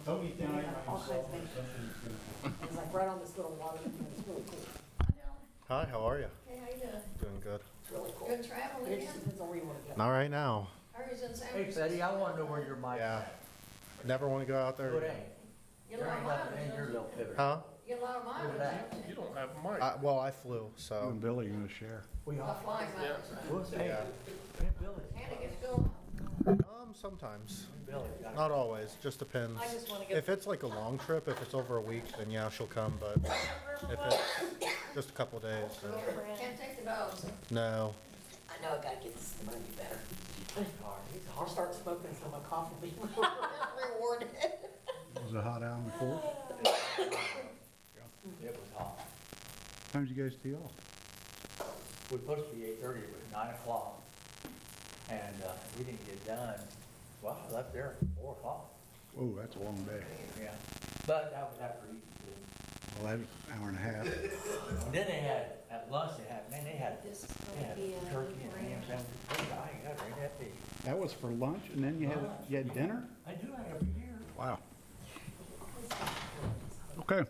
all kinds of things. It's like right on this little water, it's really cool. Hi, how are you? Hey, how you doing? Doing good. It's really cool. Good traveling It again? just depends on where you want to go. Not right now. Hurry's in San Hey, Francisco. Betty, I want to know where your mic's Yeah. at. Never want to go out there. Good ain't. Get a There lot ain't of nothing in your mileage, little pivot. Huh? you get a lot of mileage, Look at don't you? You don't have a mic. Well, I flew, You so. and Billy are gonna share. We A all, flying mileage. what's, hey, Yeah. me and Billy. Hannah gets to go. Sometimes. Billy, got Not always, just depends. I just want to get. If it's like a long trip, if it's over a week, then yeah, she'll come, but if it's just a couple days, then Can't take the dogs. no. I know I gotta get this money better. I'll start smoking so my cough will be rewarded. Was it hot out on the court? it was hot. Time'd you guys tee off? We were supposed to be 8:30, it was 9 o'clock. And, we didn't get done. Well, I left there at 4 o'clock. Oh, that's a long day. Yeah. But that was after eating. Well, that's an hour and a half. And then they had, at lunch, they had This is they gonna had be a turkey and ham sandwich. I got right at the, That was for lunch, and then you had dinner? I do that every year. Wow. Okay.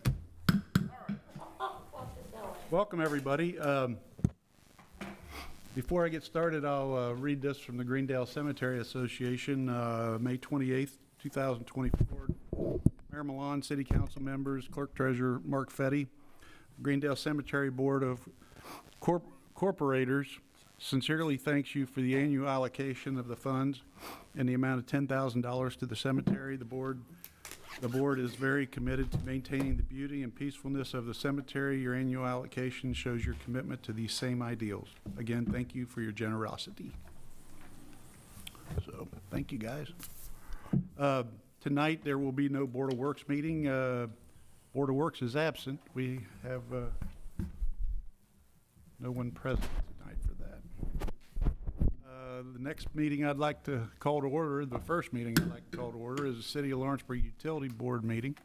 Welcome, everybody. Before I get started, I'll read this from the Greendale Cemetery Association, May 28th, 2024. Mayor Milan, City Council members, Clerk Treasurer Mark Fetty, Greendale Cemetery Board of Corporators sincerely thanks you for the annual allocation of the funds and the amount of $10,000 to the cemetery. The board is very committed to maintaining the beauty and peacefulness of the cemetery. Your annual allocation shows your commitment to these same ideals. Again, thank you for your generosity. So, thank you, guys. Tonight, there will be no Board of Works meeting. Board of Works is absent. We have no one present tonight for that. The next meeting I'd like to call to order, the first meeting I'd like to call to order is the City of Lawrenceburg Utility Board meeting.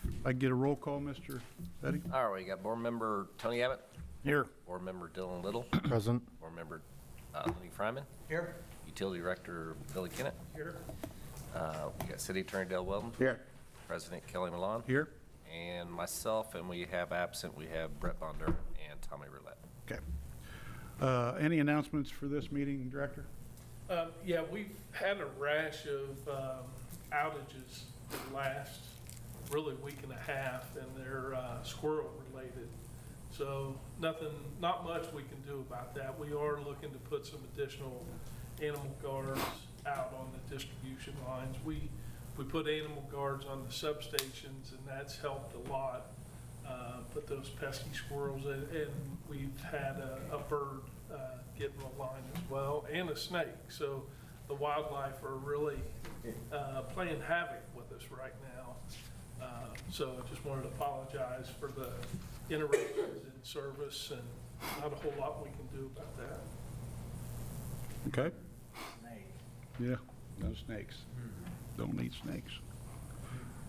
If I can get a roll call, Mr. Betty? All right, we got board member Tony Abbott, Here. board member Dylan Little, Present. board member Lenny Fryman, Here? utility director Billy Kennett. Here. We got city attorney Dale Weldon, Here. president Kelly Milan, Here? and myself, and we have absent, we have Brett Bonder and Tommy Roulette. Okay. Any announcements for this meeting, Director? Yeah, we've had a rash of outages the last really week and a half, and they're squirrel related. So not much we can do about that. We are looking to put some additional animal guards out on the distribution lines. We put animal guards on the substations, and that's helped a lot. Put those pesky squirrels in, and we've had a bird get in the line as well, and a snake. So the wildlife are really playing havoc with us right now. So I just wanted to apologize for the interruptions in service, and not a whole lot we can do about that. Okay. Snake. Yeah, no snakes. Don't eat snakes.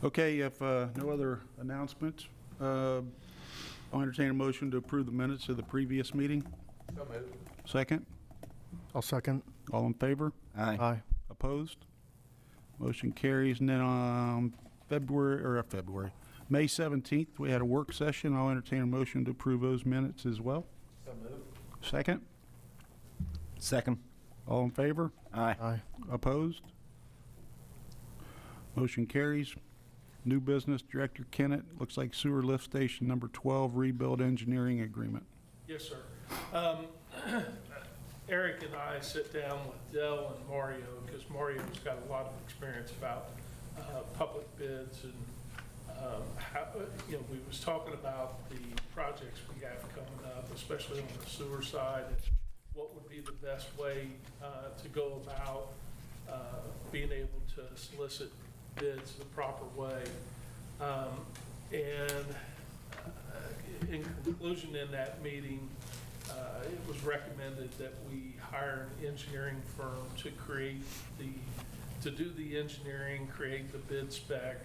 Okay, if no other announcements, I'll entertain a motion to approve the minutes of the previous meeting. So moved. Second? I'll second. All in favor? Aye. Opposed? Motion carries. And then on May 17th, we had a work session. I'll entertain a motion to approve those minutes as well. So moved. Second? Second. All in favor? Aye. Opposed? Motion carries. New business, Director Kennett, looks like sewer lift station number 12, rebuild engineering agreement. Yes, sir. Eric and I sit down with Dell and Mario, because Mario's got a lot of experience about public bids and how, we was talking about the projects we have coming up, especially on the sewer side, and what would be the best way to go about being able to solicit bids the proper way. And in conclusion, in that meeting, it was recommended that we hire an engineering firm to do the engineering, create the bid spec,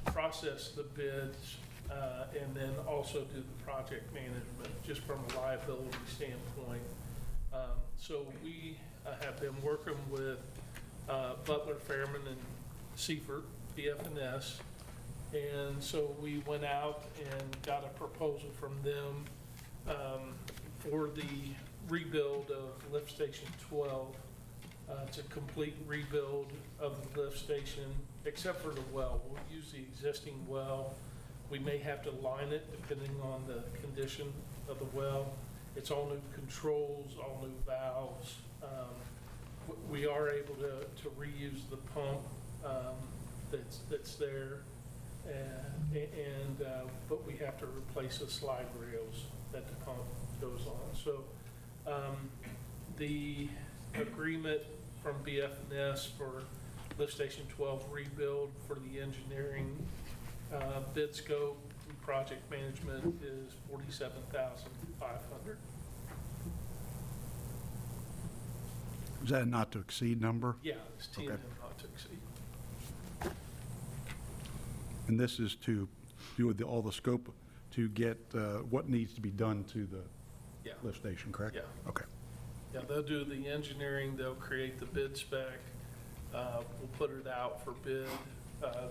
process the bids, and then also do the project management, just from a liability standpoint. So we have been working with Butler, Fairman, and Seifert, BF&S. And so we went out and got a proposal from them for the rebuild of lift station 12. It's a complete rebuild of the lift station, except for the well. We'll use the existing well. We may have to line it depending on the condition of the well. It's all new controls, all new valves. We are able to reuse the pump that's there, but we have to replace the slide rails that the pump goes on. So the agreement from BF&S for lift station 12 rebuild for the engineering bid scope and project management is $47,500. Is that a not to exceed number? Yeah, it's T&M Okay. not to exceed. And this is to do with all the scope to get what needs to be done to the Yeah. lift station, correct? Yeah. Okay. Yeah, they'll do the engineering, they'll create the bid spec, we'll put it out for bid,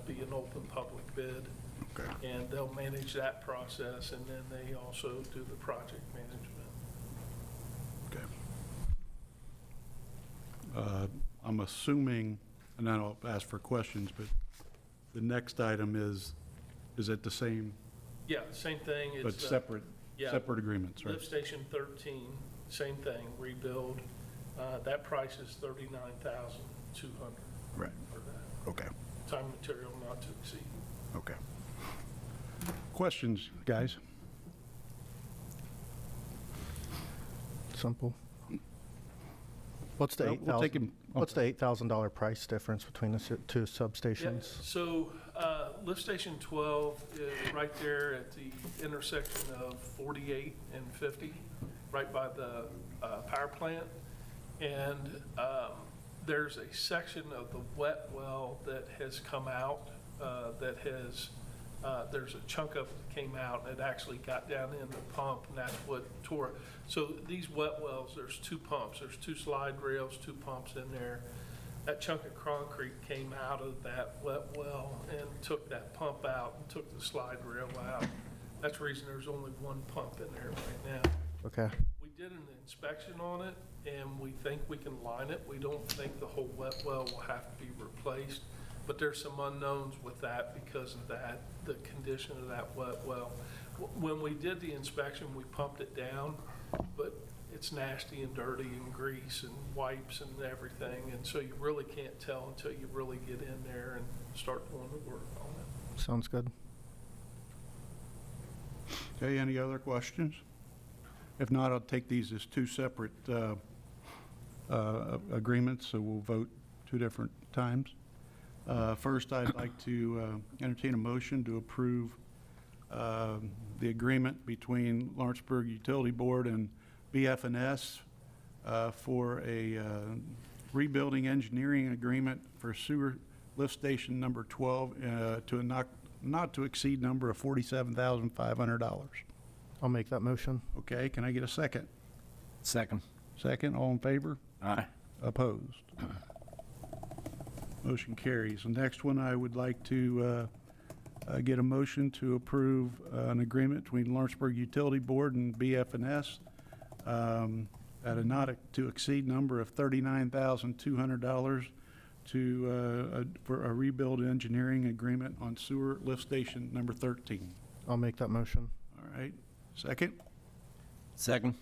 be an open public bid, Okay. and they'll manage that process, and then they also do the project management. Okay. I'm assuming, and then I'll ask for questions, but the next item is it the same, Yeah, same thing, but it's, separate, yeah, separate agreements, right? lift station 13, same thing, rebuild, that price is $39,200 Right. for that. Okay. Time and material not to exceed. Okay. Questions, guys? Simple. What's the Well, we'll take $8,000, him- what's the $8,000 price difference between the two Yeah, substations? so, lift station 12 is right there at the intersection of 48 and 50, right by the power plant. And there's a section of the wet well that has come out, there's a chunk of it that came out, and it actually got down in the pump, and that's what tore it. So these wet wells, there's two pumps, there's two slide rails, two pumps in there. That chunk of concrete came out of that wet well and took that pump out and took the slide rail out. That's the reason there's only one pump in there right now. Okay. We did an inspection on it, and we think we can line it. We don't think the whole wet well will have to be replaced, but there's some unknowns with that because of that, the condition of that wet well. When we did the inspection, we pumped it down, but it's nasty and dirty and grease and wipes and everything, and so you really can't tell until you really get in there and start doing the work on it. Sounds good. Okay, any other questions? If not, I'll take these as two separate agreements, so we'll vote two different times. First, I'd like to entertain a motion to approve the agreement between Lawrenceburg Utility Board and BF&S for a rebuilding engineering agreement for sewer lift station number 12 to a not to exceed number of $47,500. I'll make that motion. Okay, can I get a second? Second. Second, all in favor? Aye. Opposed? Motion carries. The next one, I would like to get a motion to approve an agreement between Lawrenceburg Utility Board and BF&S at a not to exceed number of $39,200 for a rebuild engineering agreement on sewer lift station number 13. I'll make that motion. All right, second? Second.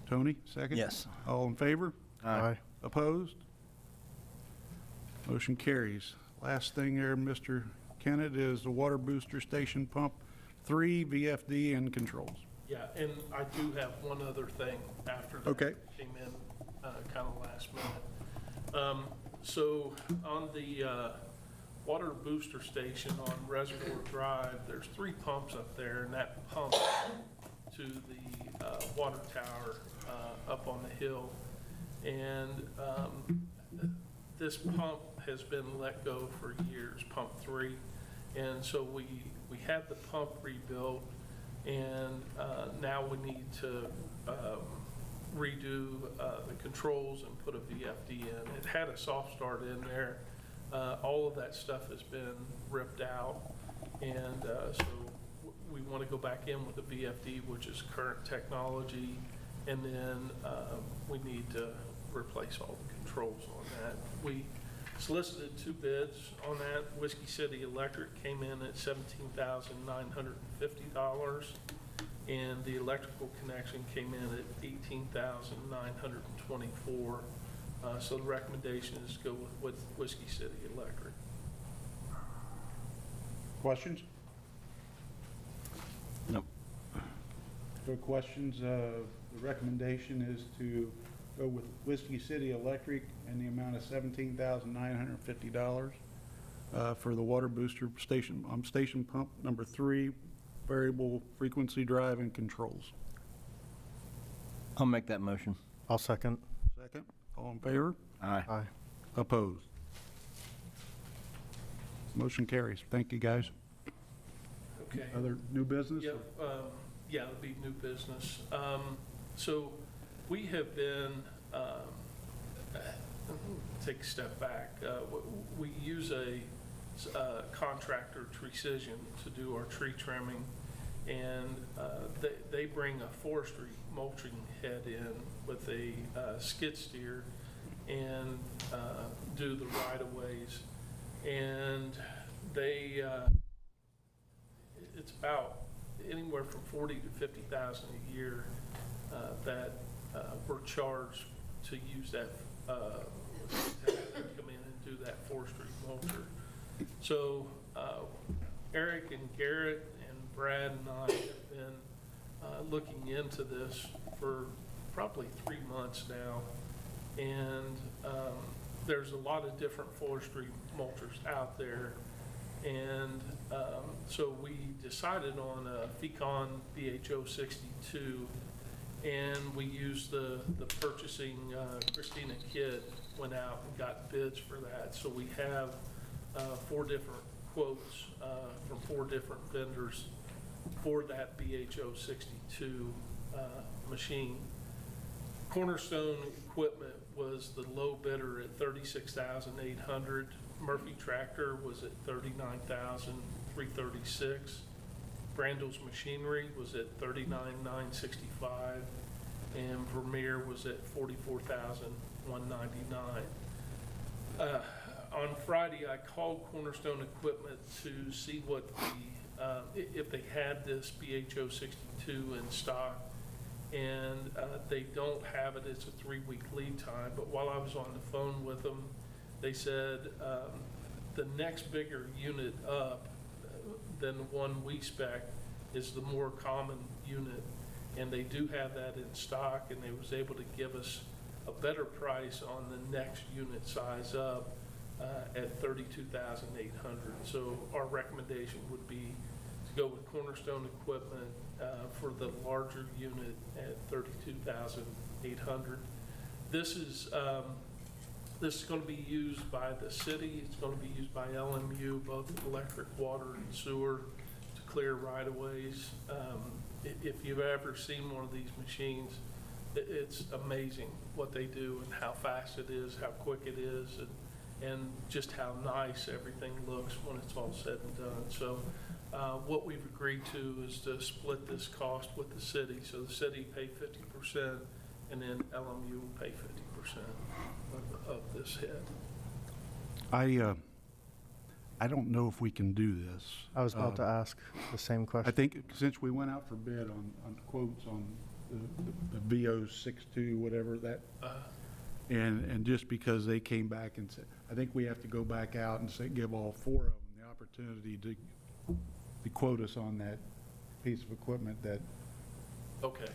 Tony, second? Yes. All in favor? Aye. Opposed? Motion carries. Last thing there, Mr. Kennett, is the water booster station pump 3, VFD, and controls. Yeah, and I do have one other thing after that. Okay. Came in kind of last minute. So on the water booster station on Reservoir Drive, there's 3 pumps up there, and that pump to the water tower up on the hill. And this pump has been let go for years, pump 3. And so we had the pump rebuilt, and now we need to redo the controls and put a VFD in. It had a soft start in there, All of that stuff has been ripped out, and so we want to go back in with the VFD, which is current technology, and then we need to replace all the controls on that. We solicited 2 bids on that. Whiskey City Electric came in at $17,950, and the electrical connection came in at $18,924. So the recommendation is to go with Whiskey City Electric. Questions? Nope. No questions. The recommendation is to go with Whiskey City Electric in the amount of $17,950 for the water booster station, station pump number 3, variable frequency drive and controls. I'll make that motion. I'll second. Second. All in favor? Aye. Aye. Opposed? Motion carries. Thank you, guys. Okay. Other new business? Yeah, yeah, it'll be new business. So we have been, take a step back. We use a contractor, Precision, to do our tree trimming, and they bring a forestry mulching head in with a skid steer and do the right-of-ways. And they, it's about anywhere from 40 to 50,000 a year that we're charged to use that, to come in and do that forestry mulcher. So Eric and Garrett and Brad and I have been looking into this for probably 3 months now, and there's a lot of different forestry mulchers out there, and so we decided on a Fecon BHO 62, and we used the purchasing, Christina Kidd went out and got bids for that. So we have 4 different quotes from 4 different vendors for that BHO 62 machine. Cornerstone Equipment was the low bidder at $36,800. Murphy Tractor was at $39,336. Brandel's Machinery was at $39,965, and Vermeer was at $44,199. On Friday, I called Cornerstone Equipment to see what the if they had this BHO 62 in stock, and they don't have it. It's a 3-week lead time. But while I was on the phone with them, they said the next bigger unit up than the one we spec is the more common unit, and they do have that in stock, and they was able to give us a better price on the next unit size up at $32,800. So our recommendation would be to go with Cornerstone Equipment for the larger unit at $32,800. This is going to be used by the city. It's going to be used by LMU, both electric, water, and sewer, to clear right-of-ways. If you've ever seen one of these machines, it's amazing what they do and how fast it is, how quick it is, and just how nice everything looks when it's all said and done. So what we've agreed to is to split this cost with the city. So the city pay 50%, and then LMU will pay 50% of this head. I don't know if we can do this. I was about to ask the same question. I think since we went out for bid on quotes on the VO 62, whatever that, and just because they came back and said, I think we have to go back out and say, give all 4 of them the opportunity to quote us on that piece of equipment that, Okay.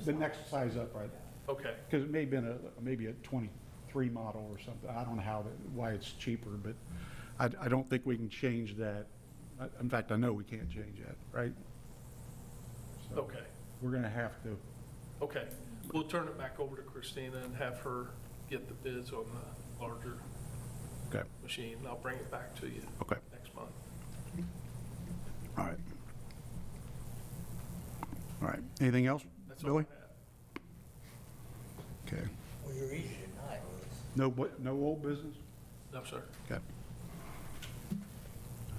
the next size up, right? Okay. Because it may have been maybe a 23 model or something. I don't know why it's cheaper, but I don't think we can change that. In fact, I know we can't change that, right? So Okay. we're going to have to. Okay. We'll turn it back over to Christina and have her get the bids on the larger Okay. machine. And I'll bring it back to you Okay. next month. All right. All right. Anything else, That's all I Billy? have. Okay. Well, you're easy tonight, Louis. No old business? No, sir. Okay.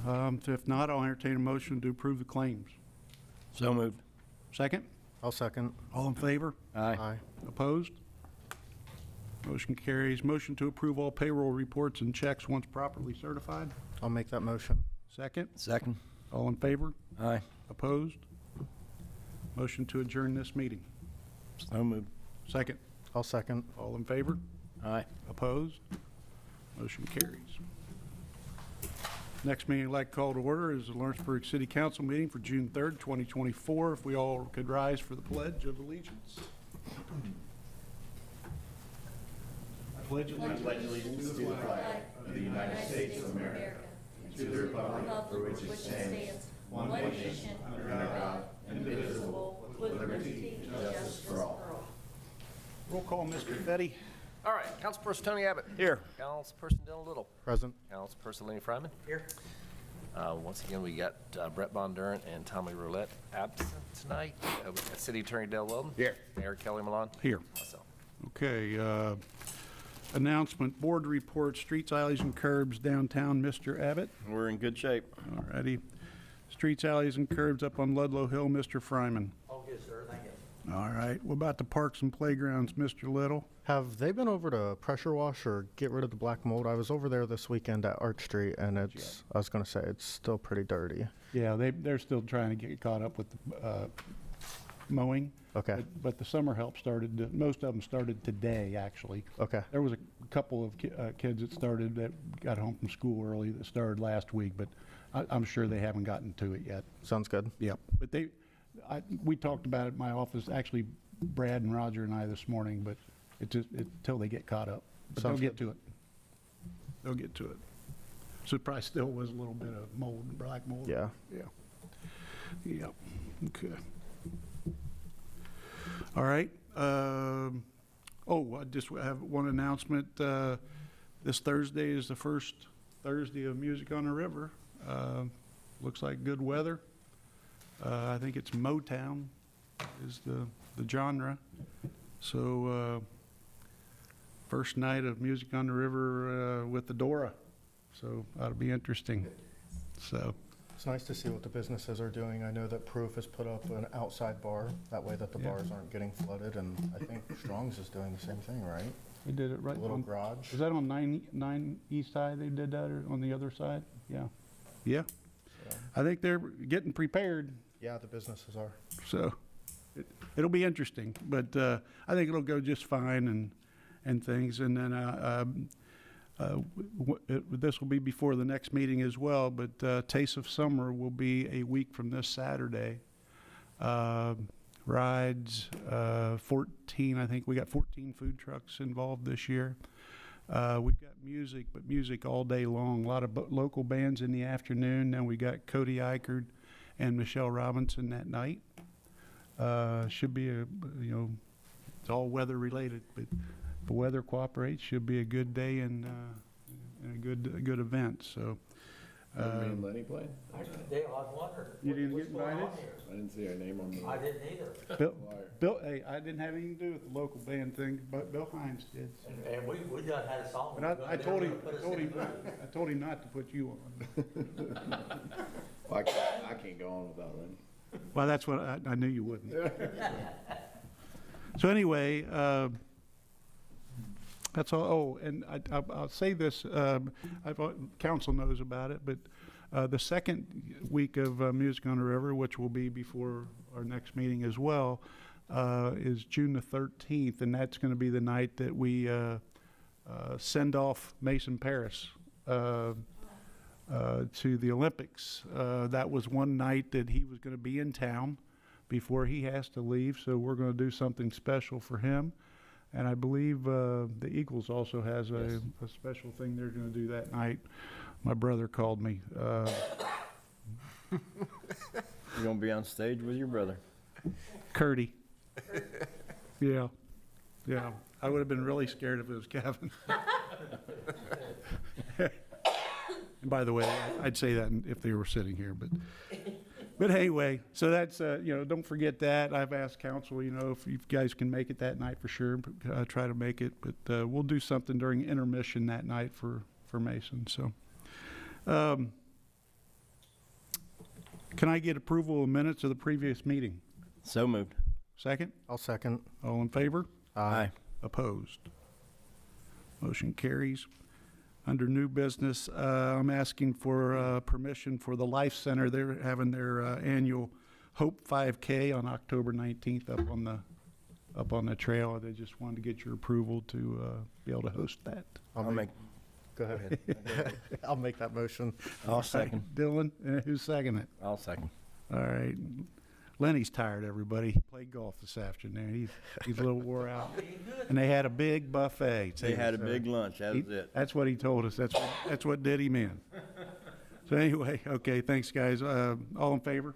If not, I'll entertain a motion to approve the claims. So moved. Second? I'll second. All in favor? Aye. Opposed? Motion carries. Motion to approve all payroll reports and checks once properly certified. I'll make that motion. Second? Second. All in favor? Aye. Opposed? Motion to adjourn this meeting. So moved. Second? I'll second. All in favor? Aye. Opposed? Motion carries. Next meeting I'd like to call to order is the Lawrenceburg City Council meeting for June 3rd, 2024. If we all could rise for the Pledge of Allegiance. I pledge allegiance to the flag of the United States of America, and to the republic for which it stands, one nation, under God, indivisible, with liberty and justice for all. Roll call, Mr. Fetty. All right, Councilperson Tony Abbott. Here. Councilperson Dylan Little. Present. Councilperson Lenny Fryman. Here. Once again, we got Brett Bondurant and Tommy Roulette absent tonight. We got City Attorney Dale Weldon. Here. Mayor Kelly Malone. Here. Myself. Okay, announcement, board report, streets, alleys, and curbs downtown, Mr. Abbott. We're in good shape. All righty. Streets, alleys, and curbs up on Ludlow Hill, Mr. Fryman. All good, sir, thank you. All right, what about the parks and playgrounds, Mr. Little? Have they been over to pressure wash or get rid of the black mold? I was over there this weekend at Arch Street, and it's, I was going to say, it's still pretty dirty. Yeah, they're still trying to get caught up with mowing. Okay. But the summer help started, most of them started today, actually. Okay. There was a couple of kids that started, that got home from school early, that started last week, but I'm sure they haven't gotten to it yet. Sounds good. Yep, but we talked about it in my office, actually Brad and Roger and I this morning, but till they get caught up. But they'll Sounds get to it. They'll get to it. So it probably still was a little bit of mold, black mold. Yeah. Yeah. Yep, okay. All right. I just have one announcement. This Thursday is the first Thursday of Music on the River. Looks like good weather. I think it's Motown is the genre. So first night of Music on the River with the Dora. So that'll be interesting. So It's nice to see what the businesses are doing. I know that Proof has put up an outside bar, that way that the bars aren't getting flooded, and I think Strong's is doing the same thing, right? they did it right. A little on- garage. Is that on 9 East Side they did that, or on the other side? Yeah. Yeah. So, I think they're getting prepared, yeah, the businesses are. so it'll be interesting. But I think it'll go just fine and things. And then this will be before the next meeting as well, but Taste of Summer will be a week from this Saturday. Rides, 14, I think we got 14 food trucks involved this year. We've got music, but music all day long. A lot of local bands in the afternoon. Then we got Cody Eichert and Michelle Robinson that night. Should be it's all weather related, but if the weather cooperates, should be a good day and a good event. So. Me and Lenny played? Dale, I was wondering. You didn't what's get going on invited? here? I didn't see our name on the. I didn't either. Bill, hey, I didn't have anything to do with the local band thing, but Bill Hines did. So. And we done had a song. But I told him, Put us in the mood. I told him not to put you on. Well, I can't go on without Lenny. Well, that's what I knew you wouldn't. So anyway, that's all. Oh, and I'll say this, council knows about it, but the second week of Music on the River, which will be before our next meeting as well, is June the 13th, and that's going to be the night that we send off Mason Paris to the Olympics. That was one night that he was going to be in town before he has to leave, so we're going to do something special for him. And I believe the Eagles also has a special thing they're going to do that night. My brother called me. You're going to be on stage with your brother. Curdy. Yeah. Yeah. I would have been really scared if it was Kevin. And by the way, I'd say that if they were sitting here, but anyway, so that's, don't forget that. I've asked council, if you guys can make it that night for sure, try to make it. But we'll do something during intermission that night for Mason. So Can I get approval of minutes of the previous meeting? So moved. Second? I'll second. All in favor? Aye. Opposed? Motion carries. Under new business, I'm asking for permission for the Life Center. They're having their annual Hope 5K on October 19th up on the trail. They just wanted to get your approval to be able to host that. Go ahead. I'll make that motion. I'll second. Dylan, who's seconding it? I'll second. All right. Lenny's tired, everybody. He played golf this afternoon. He's a little wore out. And they had a big buffet, too. They had a so big lunch, that was it. That's what he told us. That's what did him in. So anyway, okay, thanks, guys. All in favor?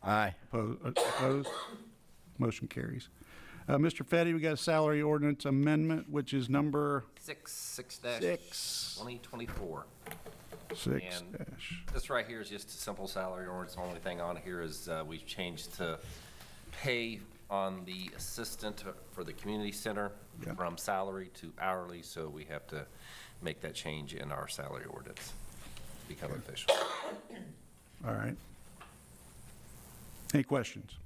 Aye. Opposed? Motion carries. Mr. Fetty, we got a salary ordinance amendment, which is number 6/2024. 6 And dash. this right here is just a simple salary ordinance. The only thing on here is we've changed to pay on the assistant for the community center Yeah. from salary to hourly, so we have to make that change in our salary ordinance, become official. All right. Any questions?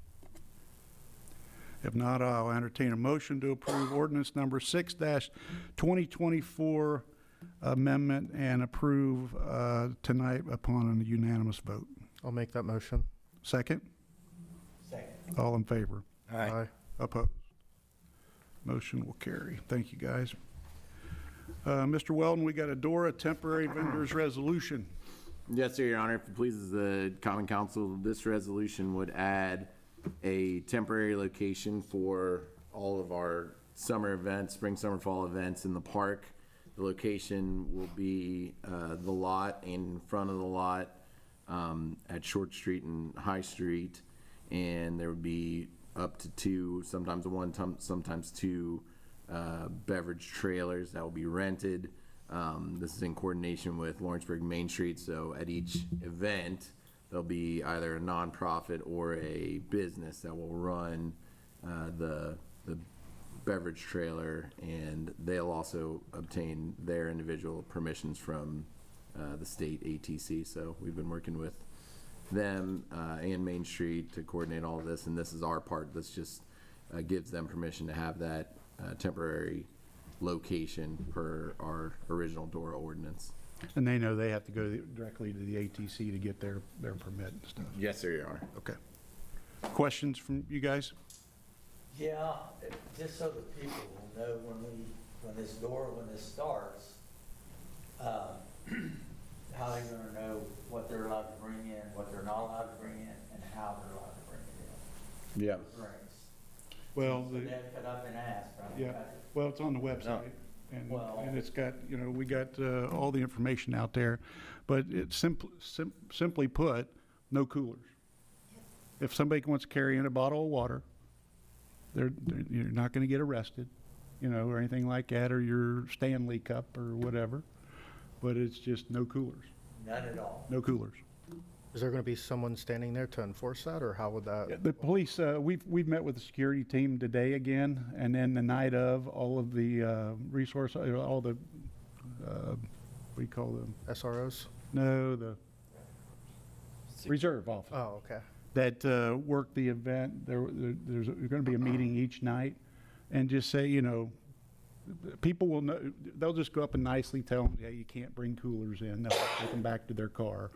If not, I'll entertain a motion to approve ordinance number 6-2024 amendment and approve tonight upon a unanimous vote. I'll make that motion. Second? Second. All in favor? Aye. Opposed? Motion will carry. Thank you, guys. Mr. Weldon, we got a DORA temporary vendors resolution. Yes, sir, Your Honor. If it pleases the Common Council, this resolution would add a temporary location for all of our summer events, spring, summer, fall events in the park. The location will be the lot in front of the lot at Short Street and High Street. And there would be up to two, sometimes one, sometimes two beverage trailers that will be rented. This is in coordination with Lawrenceburg Main Street, so at each event, there'll be either a nonprofit or a business that will run the beverage trailer, and they'll also obtain their individual permissions from the state ATC. So we've been working with them and Main Street to coordinate all of this, and this is our part. This just gives them permission to have that temporary location per our original DORA ordinance. And they know they have to go directly to the ATC to get their permit and stuff. Yes, sir, Your Honor. Okay. Questions from you guys? Yeah, just so that people will know when this starts, how they're gonna know what they're allowed to bring in, what they're not allowed to bring in, and how they're allowed to bring it in. Yeah. Drinks. Well, So they have to cut up and ask, right? yeah, well, it's on the website. And Well- it's got, we got all the information out there, but it's simply put, no coolers. If somebody wants to carry in a bottle of water, you're not going to get arrested, or anything like that, or your Stanley cup or whatever. But it's just no coolers, None at all. no coolers. Is there going to be someone standing there to enforce that, or how would that? The police, we've met with the security team today again, and then the night of, all of the all the, what do you call them? SROs? No, the reserve officer Oh, okay. that work the event. There's going to be a meeting each night, and just say, people will know. They'll just go up and nicely tell them, yeah, you can't bring coolers in. They'll take them back to their car.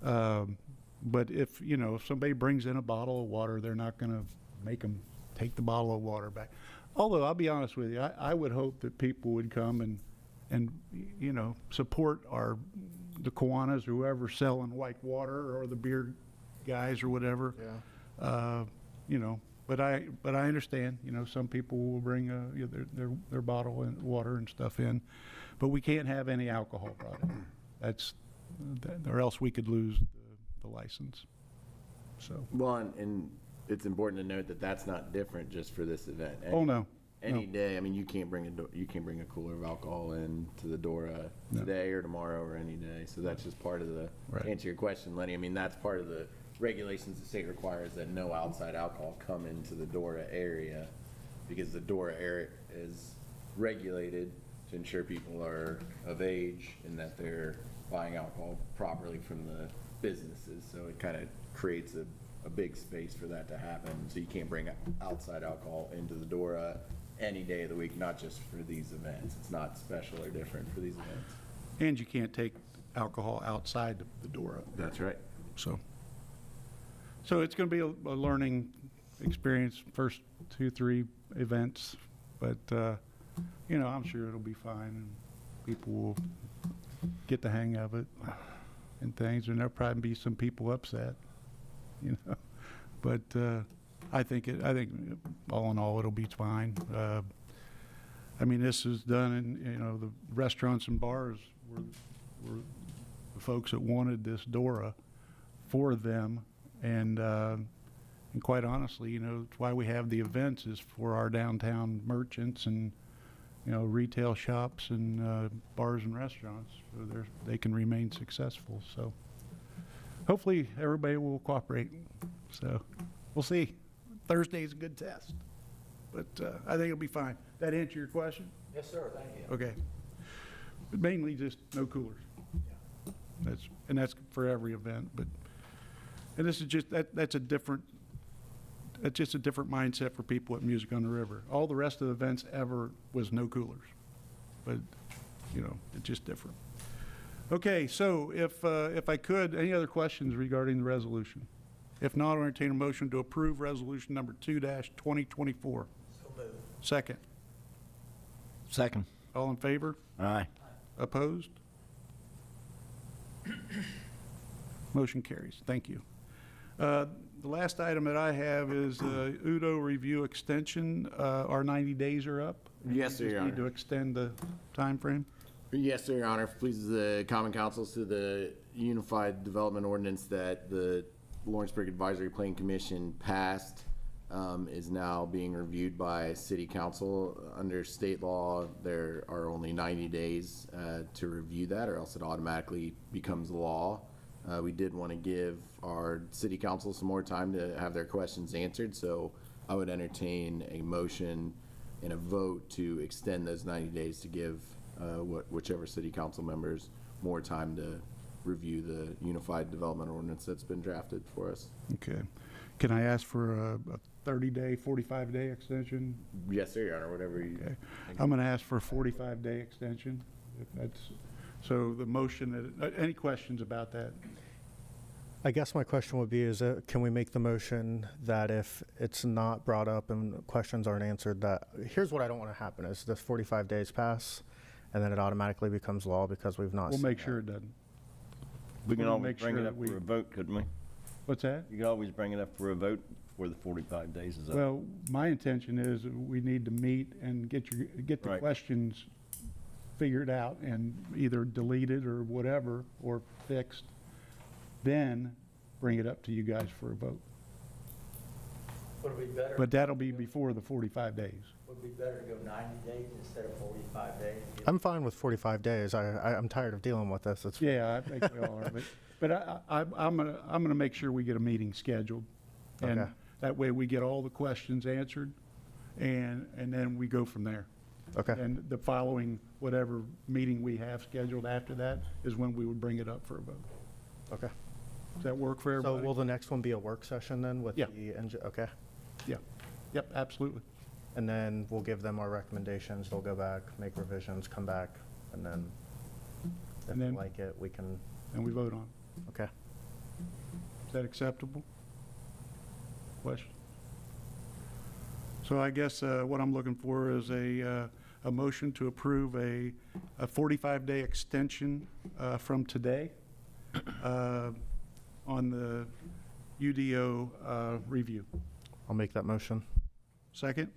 But if somebody brings in a bottle of water, they're not going to make them take the bottle of water back. Although I'll be honest with you, I would hope that people would come and support the Kiwanis, whoever's selling white water, or the beer guys or whatever. Yeah. But I understand. Some people will bring their bottle and water and stuff in, but we can't have any alcohol brought in. Or else we could lose the license. So. Well, and it's important to note that that's not different just for this event. Oh, no. Any day, I mean, you can't bring a cooler of alcohol in to the DORA today or tomorrow or any day. So that's just part of the, Right. to answer your question, Lenny, I mean, that's part of the regulations the state requires, that no outside alcohol come into the DORA area, because the DORA area is regulated to ensure people are of age and that they're buying alcohol properly from the businesses. So it kind of creates a big space for that to happen. So you can't bring outside alcohol into the Dora any day of the week, not just for these events. It's not special or different for these events. And you can't take alcohol outside the Dora. That's right. So it's going to be a learning experience, first 2-3 events, but, I'm sure it'll be fine, and people will get the hang of it and things, and there'll probably be some people upset, but I think all in all, it'll be fine. This is done in, the restaurants and bars were the folks that wanted this Dora for them, and quite honestly, it's why we have the events, is for our downtown merchants and retail shops and bars and restaurants, so they can remain successful. So hopefully everybody will cooperate. So we'll see. Thursday's a good test, but I think it'll be fine. That answer your question? Yes, sir, thank you. Okay. But mainly just no coolers. That's for every event, and this is just that's just a different mindset for people at Music on the River. All the rest of the events ever was no coolers, but it's just different. Okay, so if I could, any other questions regarding the resolution? If not, I'll entertain a motion to approve resolution number 2-2024. So moved. Second. Second. All in favor? Aye. Opposed? Motion carries. Thank you. The last item that I have is UDO review extension. Our 90 days are up. Yes, sir, We Your just need to Honor. extend the time frame. Yes, sir, Your Honor. If it pleases the Common Council, to the Unified Development Ordinance that the Lawrenceburg Advisory Plan Commission passed is now being reviewed by City Council. Under state law, there are only 90 days to review that, or else it automatically becomes law. We did want to give our City Council some more time to have their questions answered, so I would entertain a motion and a vote to extend those 90 days to give whichever City Council members more time to review the Unified Development Ordinance that's been drafted for us. Okay. Can I ask for a 30-day, 45-day extension? Yes, sir, Your Honor, whatever you. Okay. I'm going to ask for a 45-day extension, if that's, so the motion, any questions about that? I guess my question would be, can we make the motion that if it's not brought up and questions aren't answered, that, here's what I don't want to happen, is this 45 days pass, and then it automatically becomes law because we've not We'll seen make it. sure it doesn't. We can We'll always make bring sure it that up we- for a vote, couldn't we? What's that? You could always bring it up for a vote before the 45 days is up. Well, my intention is we need to meet and get the Right. questions figured out and either deleted or whatever, or fixed, then bring it up to you guys for a vote. Would it be better? But that'll be before the 45 days. Would it be better to go 90 days instead of 45 days? I'm fine with 45 days. I'm tired of dealing with this. It's Yeah, I think we all are, but I'm gonna make sure we get a meeting scheduled. And Okay. that way we get all the questions answered, and then we go from there. okay. And the following, whatever meeting we have scheduled after that is when we would bring it up for a vote. Okay. Does that work for So everybody? will the next one be a work session then with Yeah. okay. Yeah, yep, absolutely. And then we'll give them our recommendations. They'll go back, make revisions, come back, and then if And they then- like it, we can, And we vote on it. okay. Is that acceptable? Question? So I guess what I'm looking for is a motion to approve a 45-day extension from today on the UDO review. I'll make that motion. Second?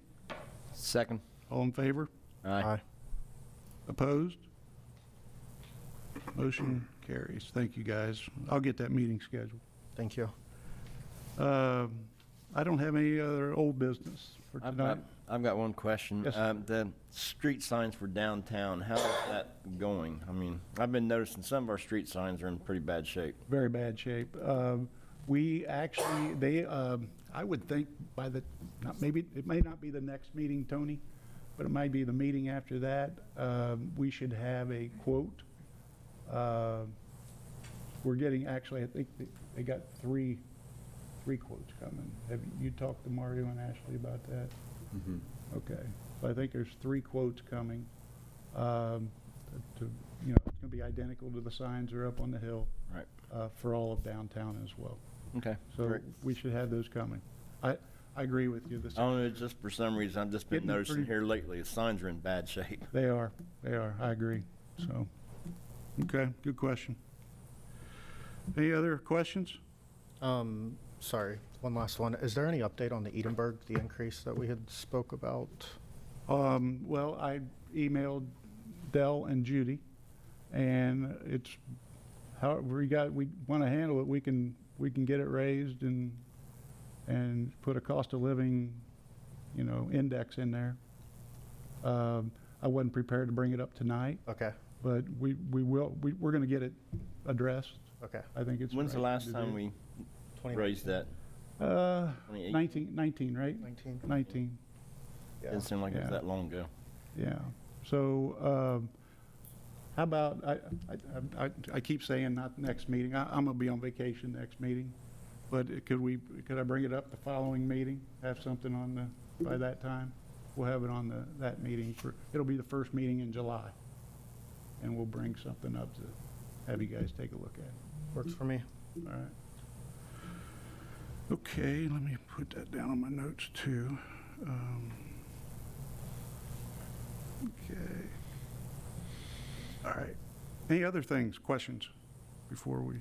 Second. All in favor? Aye. Opposed? Motion carries. Thank you, guys. I'll get that meeting scheduled. Thank you. I don't have any other old business for tonight. I've got one question. Yes. The street signs for downtown, how is that going? I mean, I've been noticing some of our street signs are in pretty bad shape. Very bad shape. We actually, I would think by maybe, it may not be the next meeting, Tony, but it might be the meeting after that. We should have a quote we're getting, actually, I think they got three quotes coming. Have you talked to Mario and Ashley about that? Okay, so I think there's 3 quotes coming. It's gonna be identical to the signs that are up on the hill. Right. For all of downtown as well. Okay. So great. we should have those coming. I agree with you. I don't know, just for some reason, I've just been Getting noticing pretty- here lately, the signs are in bad shape. They are, I agree, so, okay, good question. Any other questions? Sorry, one last one. Is there any update on the Edinburgh, the increase that we had spoke about? Well, I emailed Dell and Judy, and it's, however we want to handle it, we can get it raised and put a cost of living, index in there. I wasn't prepared to bring it up tonight, Okay, but we're going to get it addressed. okay. I think it's. When's the right last to time do. we 20 raised that? 28? 19, right? 19? 19, Yeah. Didn't seem like it was Yeah. that long ago. yeah. So, how about, I keep saying not next meeting. I'm gonna be on vacation next meeting. But could I bring it up the following meeting? Have something by that time? We'll have it on that meeting it'll be the first meeting in July. And we'll bring something up to have you guys take a look at. Works for me. All right. Okay, let me put that down on my notes too. Okay. All right. Any other things, questions before we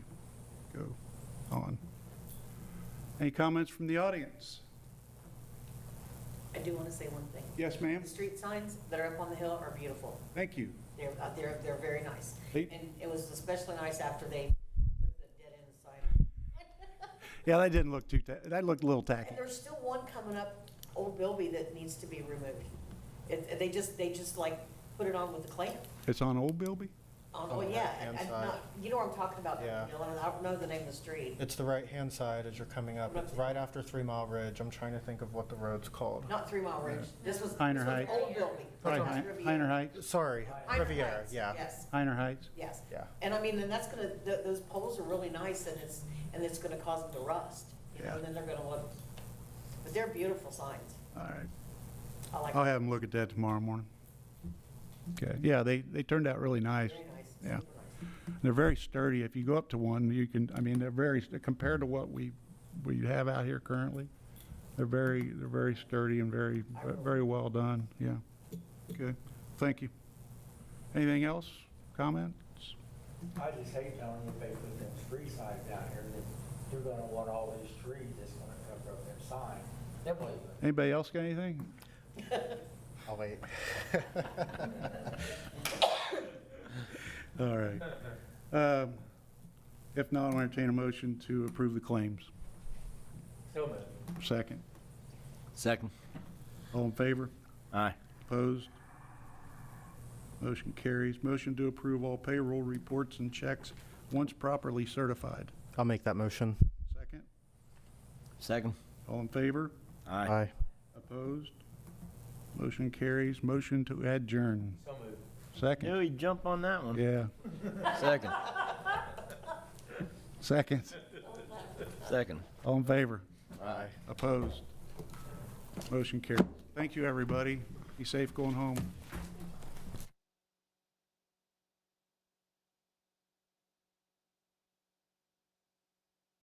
go on? Any comments from the audience? I do want to say one thing. Yes, ma'am? The street signs that are up on the hill are beautiful. Thank you. They're very nice. They- And it was especially nice after they took the dead end sign. Yeah, that didn't look that looked a little tacky. And there's still one coming up, Old Bilby, that needs to be removed. They just like put it on with the clamp. It's on Old Bilby? Oh, the yeah, right-hand and side. you know what I'm talking about, Yeah. Dylan, and I don't know the name of the street. It's the right-hand side as you're coming up. It's right after 3 Mile Ridge. I'm trying to think of what the road's called. Not 3 Mile Ridge. This was Heiner Heights. Old Bilby. Right, Heiner Heights? Sorry, Heiner Riviera, Heights, yeah. Yes, Heiner Heights? yes. Yeah. And I mean, and that's gonna, those poles are really nice, and it's gonna cause them to rust, Yeah. and then they're gonna look, but they're beautiful signs. All right. I like I'll them. have them look at that tomorrow morning. Okay, yeah, they turned out really nice. Very nice. Yeah. Super nice. They're very sturdy. If you go up to one, they're very, compared to what we have out here currently, they're very sturdy and very well done, yeah. Okay, thank you. Anything else? Comments? I just hate telling you if they put them street signs down here, that you're gonna want all these trees that's gonna cover up them signs. Then what are you gonna do? Anybody else got anything? I'll wait. All right. If not, I'll entertain a motion to approve the claims. So moved. Second. Second. All in favor? Aye. Opposed? Motion carries. Motion to approve all payroll reports and checks once properly certified. I'll make that motion. Second. Second. All in favor? Aye. Opposed? Motion carries. Motion to adjourn. So moved. Second. Knew he'd jump on that one. Yeah. Second. Second. Second. All in favor? Aye. Opposed? Motion carries. Thank you, everybody. Be safe going home.